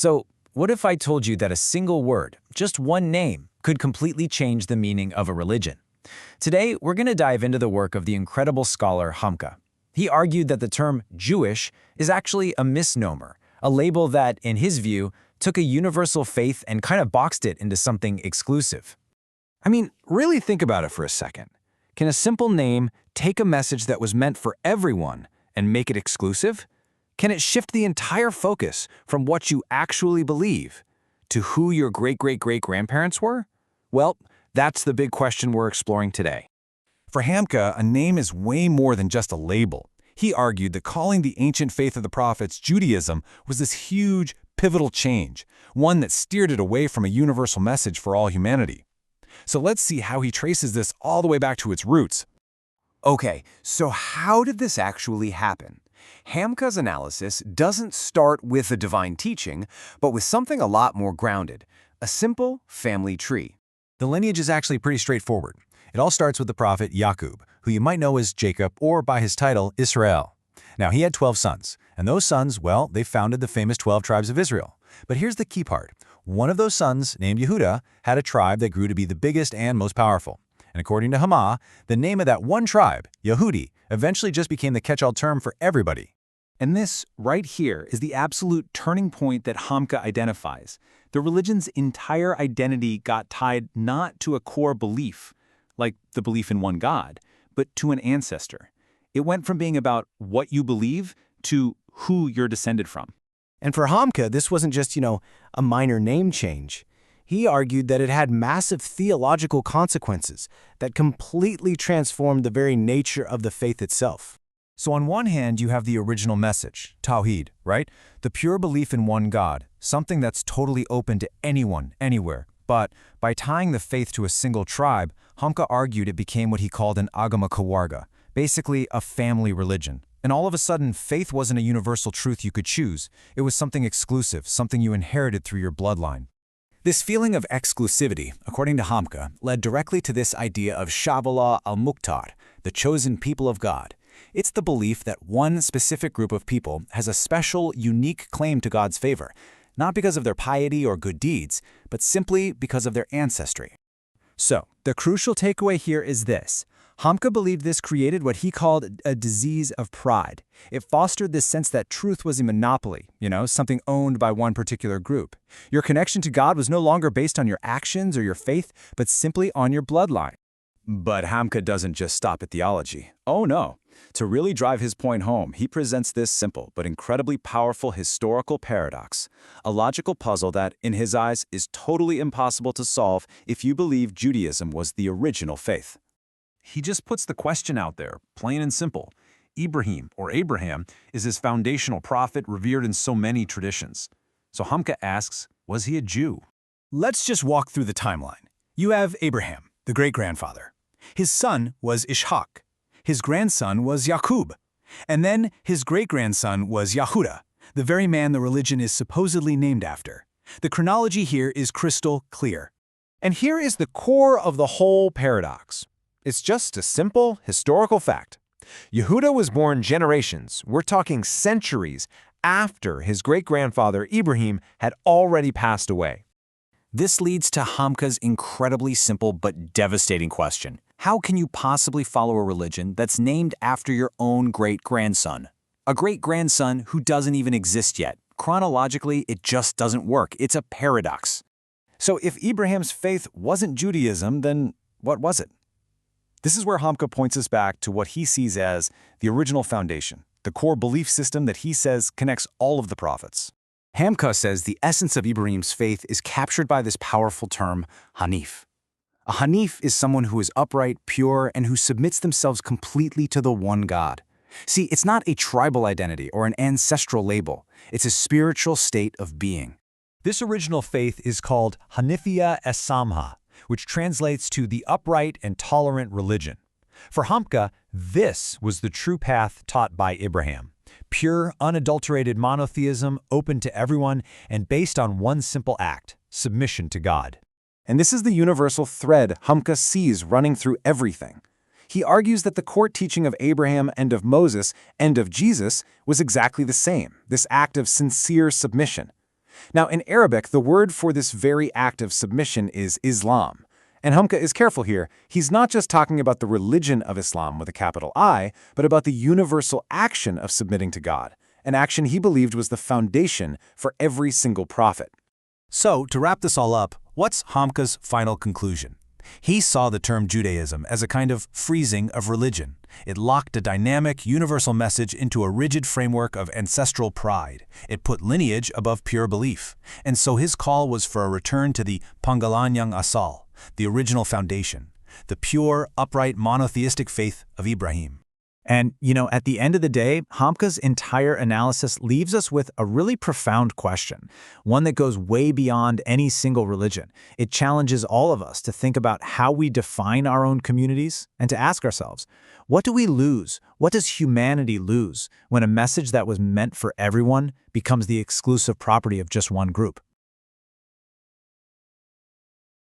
So, what if I told you that a single word, just one name, could completely change the meaning of a religion? Today, we're going to dive into the work of the incredible scholar Hamka. He argued that the term Jewish is actually a misnomer, a label that, in his view, took a universal faith and kind of boxed it into something exclusive. I mean, really think about it for a second. Can a simple name take a message that was meant for everyone and make it exclusive? Can it shift the entire focus from what you actually believe to who your great-great-great-grandparents were? Well, that's the big question we're exploring today. For Hamka, a name is way more than just a label. He argued that calling the ancient faith of the prophets Judaism was this huge, pivotal change, one that steered it away from a universal message for all humanity. So let's see how he traces this all the way back to its roots. Okay, so how did this actually happen? Hamka's analysis doesn't start with a divine teaching, but with something a lot more grounded, a simple family tree. The lineage is actually pretty straightforward. It all starts with the prophet Ya'kub, who you might know as Jacob or by his title, Israel. Now, he had 12 sons, and those sons, well, they founded the famous 12 tribes of Israel. But here's the key part. One of those sons, named Yahuda, had a tribe that grew to be the biggest and most powerful. And according to Hama, the name of that one tribe, Yahudi, eventually just became the catch-all term for everybody. And this, right here, is the absolute turning point that Hamka identifies. The religion's entire identity got tied not to a core belief, like the belief in one God, but to an ancestor. It went from being about what you believe to who you're descended from. And for Hamka, this wasn't just, a minor name change. He argued that it had massive theological consequences that completely transformed the very nature of the faith itself. So on one hand, you have the original message, Tawhid, right? The pure belief in one God, something that's totally open to anyone, anywhere. But by tying the faith to a single tribe, Hamka argued it became what he called an agama, basically a family religion. And all of a sudden, faith wasn't a universal truth you could choose. It was something exclusive, something you inherited through your bloodline. This feeling of exclusivity, according to Hamka, led directly to this idea of Shaballah al-Mukhtar, the chosen people of God. It's the belief that one specific group of people has a special, unique claim to God's favor, not because of their piety or good deeds, but simply because of their ancestry. So, the crucial takeaway here is this. Hamka believed this created what he called a disease of pride. It fostered this sense that truth was a monopoly, something owned by one particular group. Your connection to God was no longer based on your actions or your faith, but simply on your bloodline. But Hamka doesn't just stop at theology. Oh no. To really drive his point home, he presents this simple but incredibly powerful historical paradox, a logical puzzle that, in his eyes, is totally impossible to solve if you believe Judaism was the original faith. He just puts the question out there, plain and simple. Ibrahim, or Abraham, is his foundational prophet revered in so many traditions. So Hamka asks, was he a Jew? Let's just walk through the timeline. You have Abraham, the great-grandfather. His son was Ishaq. His grandson was Ya'kub. And then his great-grandson was Yahuda, the very man the religion is supposedly named after. The chronology here is crystal clear. And here is the core of the whole paradox. It's just a simple historical fact. Yahuda was born generations, we're talking centuries, after his great-grandfather Ibrahim had already passed away. This leads to Hamka's incredibly simple but devastating question. How can you possibly follow a religion that's named after your own great-grandson? A great-grandson who doesn't even exist yet. Chronologically, it just doesn't work. It's a paradox. So if Ibrahim's faith wasn't Judaism, then what was it? This is where Hamka points us back to what he sees as the original foundation, the core belief system that he says connects all of the prophets. Hamka says the essence of Ibrahim's faith is captured by this powerful term, Hanif. A Hanif is someone who is upright, pure, and who submits themselves completely to the one God. See, it's not a tribal identity or an ancestral label. It's a spiritual state of being. This original faith is called Hanifia es-Samha, which translates to the upright and tolerant religion. For Hamka, this was the true path taught by Abraham. Pure, unadulterated monotheism, open to everyone, and based on one simple act, submission to God. And this is the universal thread Hamka sees running through everything. He argues that the core teaching of Abraham and of Moses and of Jesus was exactly the same, this act of sincere submission. Now, in Arabic, the word for this very act of submission is Islam. And Hamka is careful here. He's not just talking about the religion of Islam with a capital I, but about the universal action of submitting to God, an action he believed was the foundation for every single prophet. So, to wrap this all up, what's Hamka's final conclusion? He saw the term Judaism as a kind of freezing of religion. It locked a dynamic, universal message into a rigid framework of ancestral pride. It put lineage above pure belief. And so his call was for a return to the Panggalanyang Asal, the original foundation, the pure, upright, monotheistic faith of Ibrahim. And, at the end of the day, Hamka's entire analysis leaves us with a really profound question, one that goes way beyond any single religion. It challenges all of us to think about how we define our own communities and to ask ourselves, what do we lose? What does humanity lose when a message that was meant for everyone becomes the exclusive property of just one group?